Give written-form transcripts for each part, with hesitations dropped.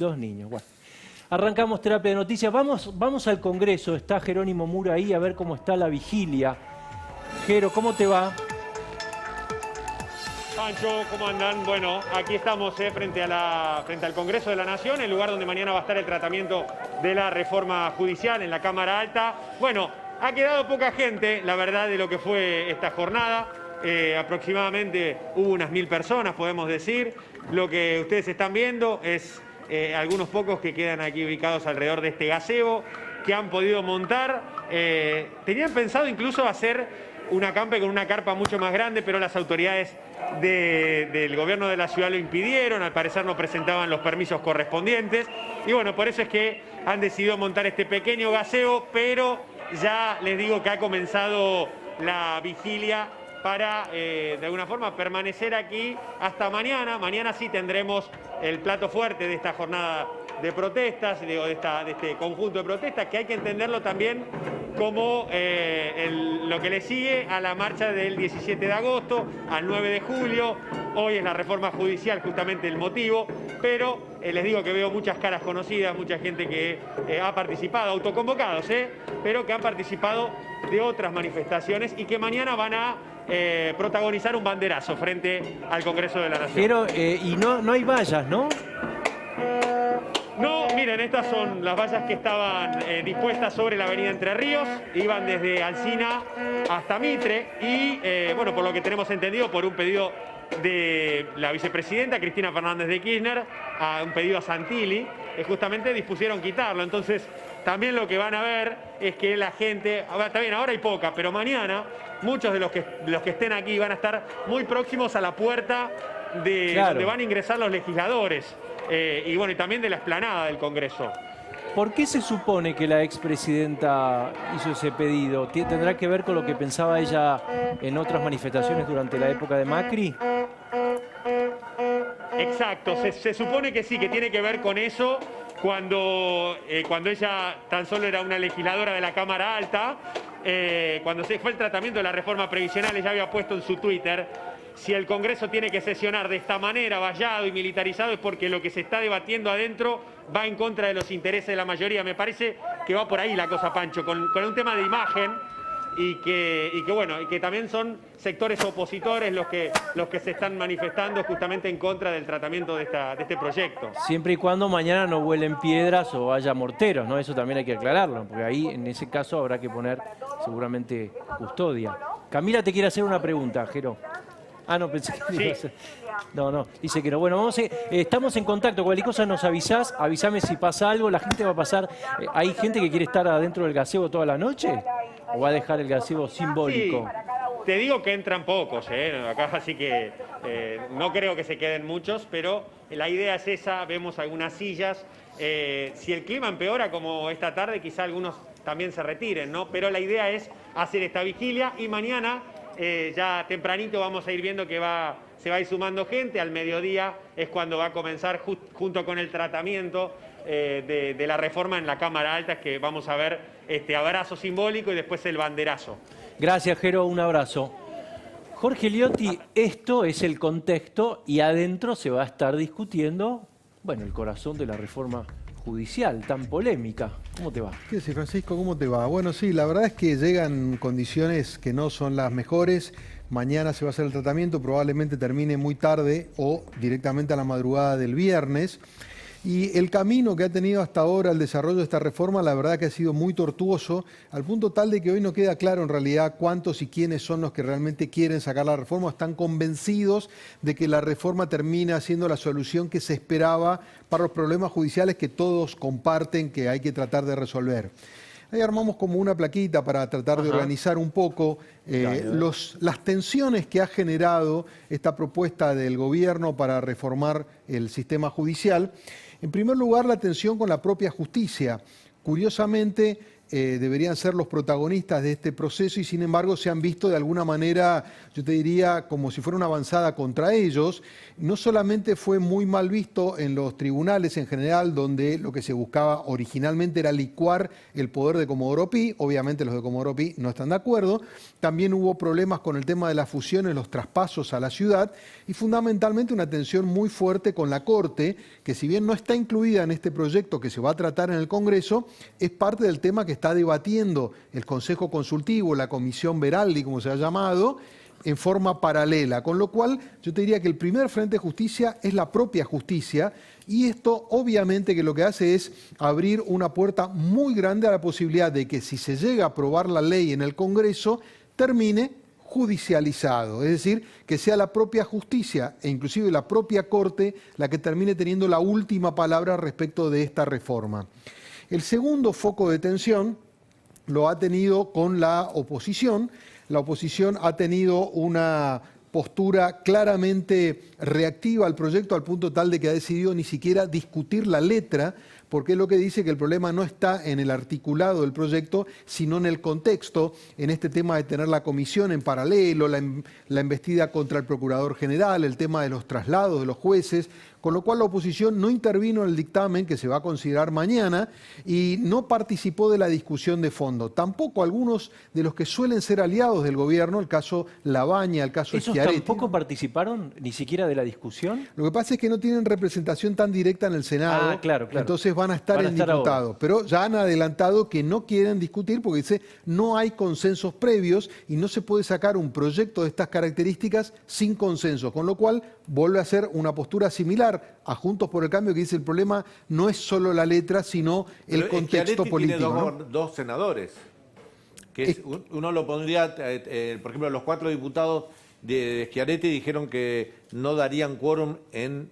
2 niños. Bueno, arrancamos terapia de noticias. Vamos al Congreso. Está Jerónimo Mura ahí a ver cómo está la vigilia. Jero, ¿cómo te va? Pancho, ¿cómo andan? Bueno, aquí estamos frente al Congreso de la Nación, el lugar donde mañana va a estar el tratamiento de la reforma judicial en la Cámara Alta. Bueno, ha quedado poca gente, la verdad, de lo que fue esta jornada. Aproximadamente hubo unas 1000 personas, podemos decir. Lo que ustedes están viendo es algunos pocos que quedan aquí ubicados alrededor de este gazebo, que han podido montar. Tenían pensado incluso hacer un acampe con una carpa mucho más grande, pero las autoridades del gobierno de la ciudad lo impidieron. Al parecer no presentaban los permisos correspondientes. Y bueno, por eso es que han decidido montar este pequeño gazebo, pero ya les digo que ha comenzado la vigilia para, de alguna forma, permanecer aquí hasta mañana. Mañana sí tendremos el plato fuerte de esta jornada de protestas, de este conjunto de protestas, que hay que entenderlo también como lo que le sigue a la marcha del 17 de agosto, al 9 de julio. Hoy es la reforma judicial justamente el motivo, pero les digo que veo muchas caras conocidas, mucha gente que ha participado, autoconvocados, pero que han participado de otras manifestaciones y que mañana van a protagonizar un banderazo frente al Congreso de la Nación. Pero, y no hay vallas, ¿no? No, miren, estas son las vallas que estaban dispuestas sobre la avenida Entre Ríos, iban desde Alsina hasta Mitre y, bueno, por lo que tenemos entendido, por un pedido de la vicepresidenta Cristina Fernández de Kirchner, a un pedido a Santilli, justamente dispusieron quitarlo. Entonces, también lo que van a ver es que la gente, está bien, ahora hay poca, pero mañana muchos de los que estén aquí van a estar muy próximos a la puerta de donde van a ingresar los legisladores. Y bueno, y también de la explanada del Congreso. ¿Por qué se supone que la expresidenta hizo ese pedido? ¿Tendrá que ver con lo que pensaba ella en otras manifestaciones durante la época de Macri? Exacto, se supone que sí, que tiene que ver con eso. Cuando ella tan solo era una legisladora de la Cámara Alta, cuando se fue el tratamiento de la reforma previsional, ella había puesto en su Twitter: si el Congreso tiene que sesionar de esta manera, vallado y militarizado, es porque lo que se está debatiendo adentro va en contra de los intereses de la mayoría. Me parece que va por ahí la cosa, Pancho, con un tema de imagen y que también son sectores opositores los que se están manifestando justamente en contra del tratamiento de este proyecto. Siempre y cuando mañana no vuelen piedras o haya morteros, ¿no? Eso también hay que aclararlo, porque ahí en ese caso habrá que poner seguramente custodia. Camila te quiere hacer una pregunta, Jero. Ah, no, pensé que sí. Iba a hacer. No, dice que no. Bueno, estamos en contacto. Cualquier cosa nos avisás, avísame si pasa algo. La gente va a pasar. ¿Hay gente que quiere estar adentro del gazebo toda la noche? ¿O va a dejar el gazebo simbólico? Sí, te digo que entran pocos, acá, así que no creo que se queden muchos, pero la idea es esa. Vemos algunas sillas. Si el clima empeora como esta tarde, quizá algunos también se retiren, ¿no? Pero la idea es hacer esta vigilia y mañana, ya tempranito, vamos a ir viendo que se va a ir sumando gente. Al mediodía es cuando va a comenzar, junto con el tratamiento de la reforma en la Cámara Alta, que vamos a ver este abrazo simbólico y después el banderazo. Gracias, Jero, un abrazo. Jorge Liotti, esto es el contexto y adentro se va a estar discutiendo, bueno, el corazón de la reforma judicial tan polémica. ¿Cómo te va? ¿Qué dice, Francisco? ¿Cómo te va? Bueno, sí, la verdad es que llegan condiciones que no son las mejores. Mañana se va a hacer el tratamiento, probablemente termine muy tarde o directamente a la madrugada del viernes. Y el camino que ha tenido hasta ahora el desarrollo de esta reforma, la verdad que ha sido muy tortuoso, al punto tal de que hoy no queda claro en realidad cuántos y quiénes son los que realmente quieren sacar la reforma. Están convencidos de que la reforma termina siendo la solución que se esperaba para los problemas judiciales que todos comparten que hay que tratar de resolver. Ahí armamos como una plaquita para tratar de organizar un poco las tensiones que ha generado esta propuesta del gobierno para reformar el sistema judicial. En primer lugar, la tensión con la propia justicia. Curiosamente, deberían ser los protagonistas de este proceso y sin embargo se han visto de alguna manera, yo te diría, como si fuera una avanzada contra ellos. No solamente fue muy mal visto en los tribunales en general, donde lo que se buscaba originalmente era licuar el poder de Comodoro Pi, obviamente los de Comodoro Pi no están de acuerdo, también hubo problemas con el tema de las fusiones, los traspasos a la ciudad y fundamentalmente una tensión muy fuerte con la Corte, que si bien no está incluida en este proyecto que se va a tratar en el Congreso, es parte del tema que está debatiendo el Consejo Consultivo, la Comisión Veraldi, como se ha llamado, en forma paralela. Con lo cual, yo te diría que el primer frente de justicia es la propia justicia y esto obviamente que lo que hace es abrir una puerta muy grande a la posibilidad de que si se llega a aprobar la ley en el Congreso, termine judicializado, es decir, que sea la propia justicia e inclusive la propia Corte la que termine teniendo la última palabra respecto de esta reforma. El segundo foco de tensión lo ha tenido con la oposición. La oposición ha tenido una postura claramente reactiva al proyecto al punto tal de que ha decidido ni siquiera discutir la letra, porque es lo que dice que el problema no está en el articulado del proyecto, sino en el contexto, en este tema de tener la comisión en paralelo, la embestida contra el Procurador General, el tema de los traslados de los jueces, con lo cual la oposición no intervino en el dictamen que se va a considerar mañana y no participó de la discusión de fondo. Tampoco algunos de los que suelen ser aliados del gobierno, el caso Labaña, el caso Schiaretti. ¿Esos tampoco participaron ni siquiera de la discusión? Lo que pasa es que no tienen representación tan directa en el Senado, claro. Entonces van a estar en diputados. Pero ya han adelantado que no quieren discutir porque dice no hay consensos previos y no se puede sacar un proyecto de estas características sin consenso, con lo cual vuelve a ser una postura similar a Juntos por el Cambio, que dice el problema no es solo la letra, sino el contexto político. Tiene dos senadores, que uno lo pondría, por ejemplo, los 4 diputados de Schiaretti dijeron que no darían quórum en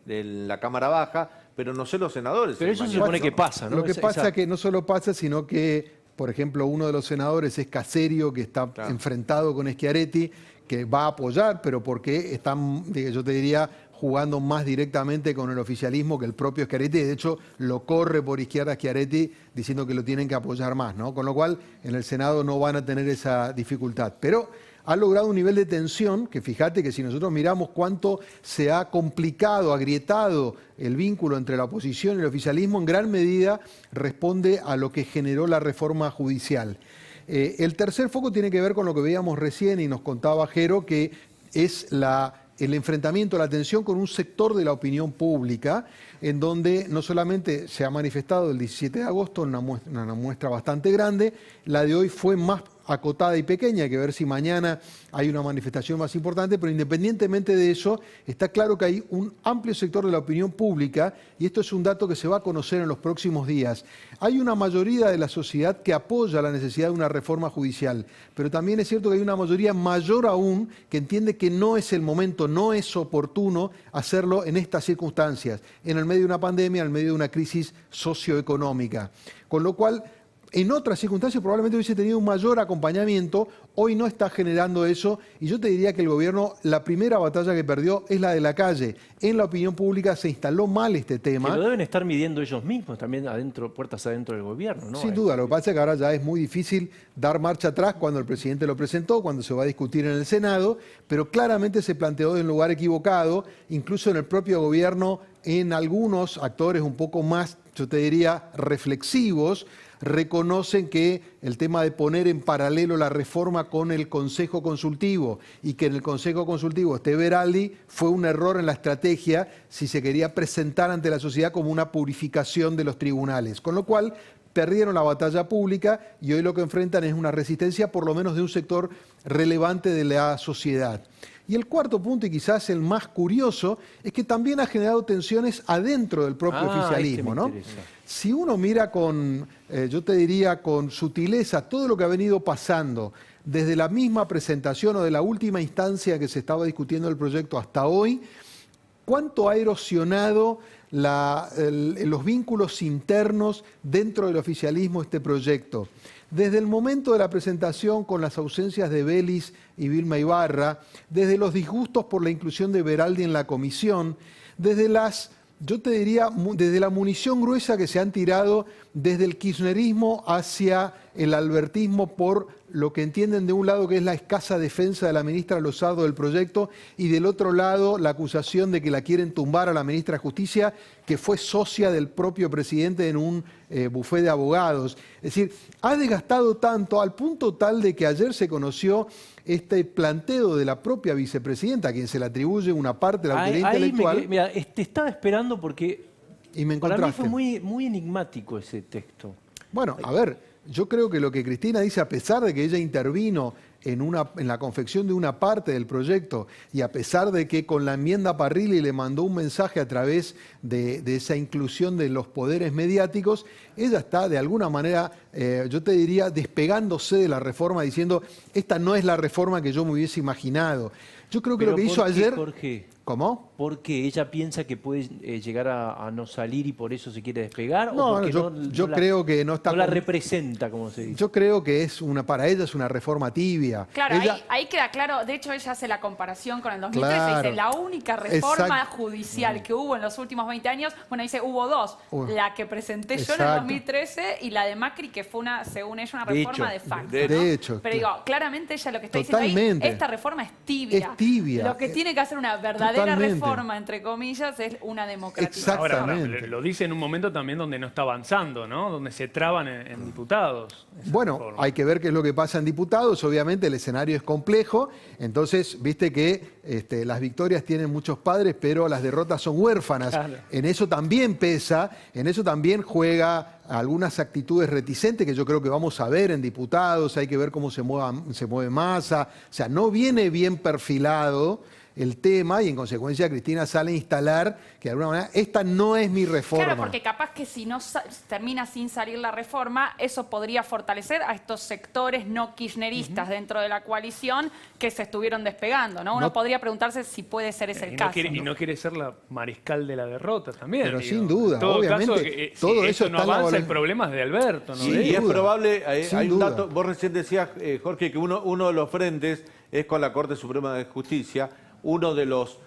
la Cámara Baja, pero no sé los senadores. Pero eso se supone que pasa, ¿no? Lo que pasa es que no solo pasa, sino que, por ejemplo, uno de los senadores es Caserio, que está enfrentado con Schiaretti, que va a apoyar, pero porque están, yo te diría, jugando más directamente con el oficialismo que el propio Schiaretti. De hecho, lo corre por izquierda Schiaretti diciendo que lo tienen que apoyar más, ¿no? Con lo cual, en el Senado no van a tener esa dificultad. Pero ha logrado un nivel de tensión que fíjate que si nosotros miramos cuánto se ha complicado, agrietado el vínculo entre la oposición y el oficialismo, en gran medida responde a lo que generó la reforma judicial. El tercer foco tiene que ver con lo que veíamos recién y nos contaba Jero, que es el enfrentamiento, la tensión con un sector de la opinión pública, en donde no solamente se ha manifestado el 17 de agosto una muestra bastante grande, la de hoy fue más acotada y pequeña, hay que ver si mañana hay una manifestación más importante, pero independientemente de eso, está claro que hay un amplio sector de la opinión pública, y esto es un dato que se va a conocer en los próximos días. Hay una mayoría de la sociedad que apoya la necesidad de una reforma judicial, pero también es cierto que hay una mayoría mayor aún que entiende que no es el momento, no es oportuno hacerlo en estas circunstancias, en el medio de una pandemia, en el medio de una crisis socioeconómica. Con lo cual, en otras circunstancias probablemente hubiese tenido un mayor acompañamiento, hoy no está generando eso y yo te diría que el gobierno, la primera batalla que perdió es la de la calle. En la opinión pública se instaló mal este tema. Que lo deben estar midiendo ellos mismos también adentro, puertas adentro del gobierno, ¿no? Sin duda, lo que pasa es que ahora ya es muy difícil dar marcha atrás cuando el presidente lo presentó, cuando se va a discutir en el Senado, pero claramente se planteó en un lugar equivocado, incluso en el propio gobierno, en algunos actores un poco más, yo te diría, reflexivos, reconocen que el tema de poner en paralelo la reforma con el Consejo Consultivo y que en el Consejo Consultivo esté Veraldi fue un error en la estrategia si se quería presentar ante la sociedad como una purificación de los tribunales. Con lo cual, perdieron la batalla pública y hoy lo que enfrentan es una resistencia por lo menos de un sector relevante de la sociedad. Y el cuarto punto, y quizás el más curioso, es que también ha generado tensiones adentro del propio oficialismo, ¿no? Si uno mira con, yo te diría, con sutileza todo lo que ha venido pasando desde la misma presentación o de la última instancia que se estaba discutiendo el proyecto hasta hoy, ¿cuánto ha erosionado los vínculos internos dentro del oficialismo este proyecto? Desde el momento de la presentación con las ausencias de Vélez y Vilma Ibarra, desde los disgustos por la inclusión de Veraldi en la comisión, desde yo te diría, desde la munición gruesa que se han tirado desde el kirchnerismo hacia el albertismo por lo que entienden de un lado que es la escasa defensa de la ministra Lozardo del proyecto y del otro lado la acusación de que la quieren tumbar a la ministra de Justicia, que fue socia del propio presidente en un bufé de abogados. Es decir, ha desgastado tanto al punto tal de que ayer se conoció este planteo de la propia vicepresidenta, a quien se le atribuye una parte de la autoridad intelectual. Mira, te estaba esperando porque Y me para mí encontraste. fue muy enigmático ese texto. Bueno, a ver, yo creo que lo que Cristina dice, a pesar de que ella intervino en la confección de una parte del proyecto y a pesar de que con la enmienda Parrilli le mandó un mensaje a través de esa inclusión de los poderes mediáticos, ella está de alguna manera, yo te diría, despegándose de la reforma, diciendo, esta no es la reforma que yo me hubiese imaginado. Yo creo que Pero lo que hizo ¿por qué, ayer... Jorge? ¿Cómo? ¿Porque ella piensa que puede llegar a no salir y por eso se quiere despegar? No, ¿O porque yo creo que no está... no la representa, como se dice? Yo creo que para ella es una reforma tibia. Claro, Ella- ahí queda claro. De hecho, ella hace la comparación con el 2013. Claro. Dice, la única reforma Exacto. judicial que hubo en los últimos 20 años, bueno, dice, hubo dos. La que presenté yo en el Exacto. 2013 y la de Macri, que fue, según ella, una De reforma hecho, de facto. de ¿no? hecho, Pero digo, claramente ella lo que está diciendo Totalmente. ahí, esta reforma es tibia. Es tibia. Lo que tiene que hacer una verdadera Totalmente. reforma, entre comillas, es una democratización. Exactamente. Ahora, lo dice en un momento también donde no está avanzando, ¿no? Donde se traban en diputados. esa Bueno, reforma. hay que ver qué es lo que pasa en diputados. Obviamente el escenario es complejo. Entonces, viste que las victorias tienen muchos padres, pero las derrotas son huérfanas. Claro. En eso también pesa, en eso también juega algunas actitudes reticentes que yo creo que vamos a ver en diputados. Hay que ver cómo se mueve Massa. O sea, no viene bien perfilado el tema y en consecuencia Cristina sale a instalar que de alguna manera esta no es mi reforma. Claro, porque capaz que si no termina sin salir la reforma, eso podría fortalecer a estos sectores no kirchneristas dentro de la coalición que se estuvieron despegando, ¿no? Uno No- podría preguntarse si puede ser ese el caso. Y no quiere ser la mariscal de la derrota también. Pero digo. sin duda, En todo obviamente, caso, todo si eso esto no está en la avanza, el voluntad. problema es de Alberto, ¿no? Sí, de y él. es duda. probable, Sin hay un duda. dato, vos recién decías, Jorge, que uno de los frentes es con la Corte Suprema de Justicia, uno de los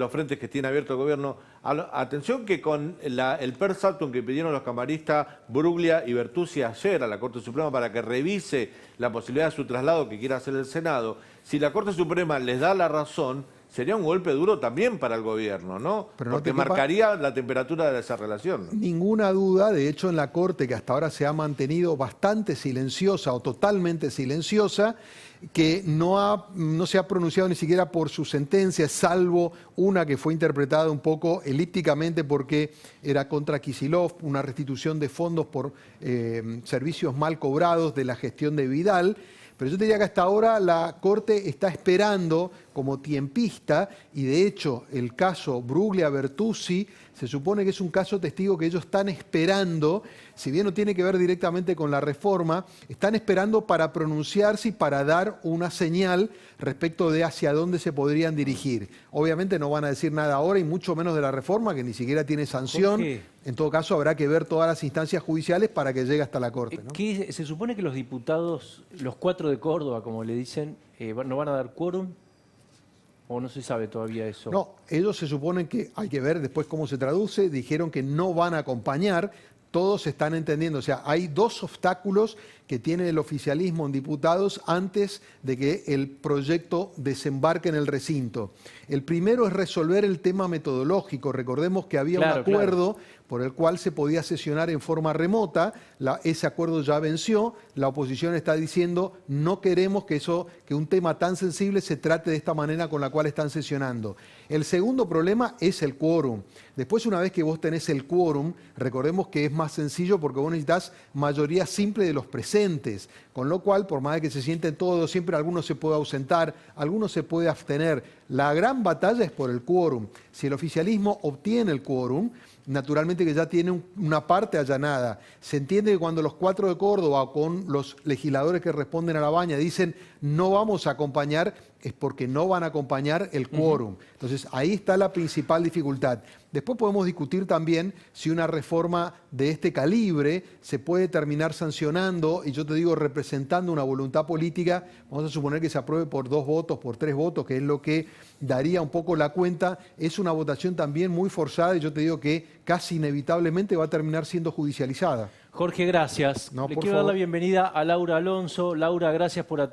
frentes que tiene abierto el gobierno. Atención que con el per saltum que pidieron los camaristas Bruglia y Bertuzzi ayer a la Corte Suprema para que revise la posibilidad de su traslado que quiera hacer el Senado, si la Corte Suprema les da la razón, sería un golpe duro también para el gobierno, ¿no? Pero no Porque te quepa- marcaría la temperatura de esa relación. Ninguna duda, de hecho en la Corte, que hasta ahora se ha mantenido bastante silenciosa o totalmente silenciosa, que no se ha pronunciado ni siquiera por sus sentencias, salvo una que fue interpretada un poco elípticamente porque era contra Kicillof, una restitución de fondos por servicios mal cobrados de la gestión de Vidal. Pero yo te diría que hasta ahora la Corte está esperando como tiempista y de hecho el caso Bruglia-Bertuzzi se supone que es un caso testigo que ellos están esperando, si bien no tiene que ver directamente con la reforma, están esperando para pronunciarse y para dar una señal respecto de hacia dónde se podrían dirigir. Obviamente no van a decir nada ahora y mucho menos de la reforma que ni siquiera tiene sanción. Jorge. En todo caso habrá que ver todas las instancias judiciales para que llegue hasta la Corte, ¿no? Que se supone que los diputados, los 4 de Córdoba, como le dicen, no van a dar quórum, o no se sabe todavía eso. No, ellos se suponen que, hay que ver después cómo se traduce, dijeron que no van a acompañar, todos están entendiendo, o sea, hay dos obstáculos que tiene el oficialismo en diputados antes de que el proyecto desembarque en el recinto. El primero es resolver el tema metodológico, recordemos que había Claro, un acuerdo por el cual se podía sesionar en forma remota, ese acuerdo ya venció, la oposición está diciendo no queremos que un tema tan sensible se trate de esta manera con la cual están sesionando. El segundo problema es el quórum. Después, una vez que vos tenés el quórum, recordemos que es más sencillo porque vos necesitas mayoría simple de los presentes, con lo cual, por más de que se sienten todos, siempre alguno se puede ausentar, alguno se puede abstener. La gran batalla es por el quórum. Si el oficialismo obtiene el quórum, naturalmente que ya tiene una parte allanada. Se entiende que cuando los 4 de Córdoba, con los legisladores que responden a la baña, dicen no vamos a acompañar, es porque no van a acompañar el quórum. Entonces, ahí está la principal dificultad. Después podemos discutir también si una reforma de este calibre se puede terminar sancionando, y yo te digo, representando una voluntad política. Vamos a suponer que se apruebe por 2 votos, por 3 votos, que es lo que daría un poco la cuenta. Es una votación también muy forzada, y yo te digo que casi inevitablemente va a terminar siendo judicializada. Jorge, gracias. No, Le por quiero dar la favor. bienvenida a Laura Alonso. Laura, gracias por atender.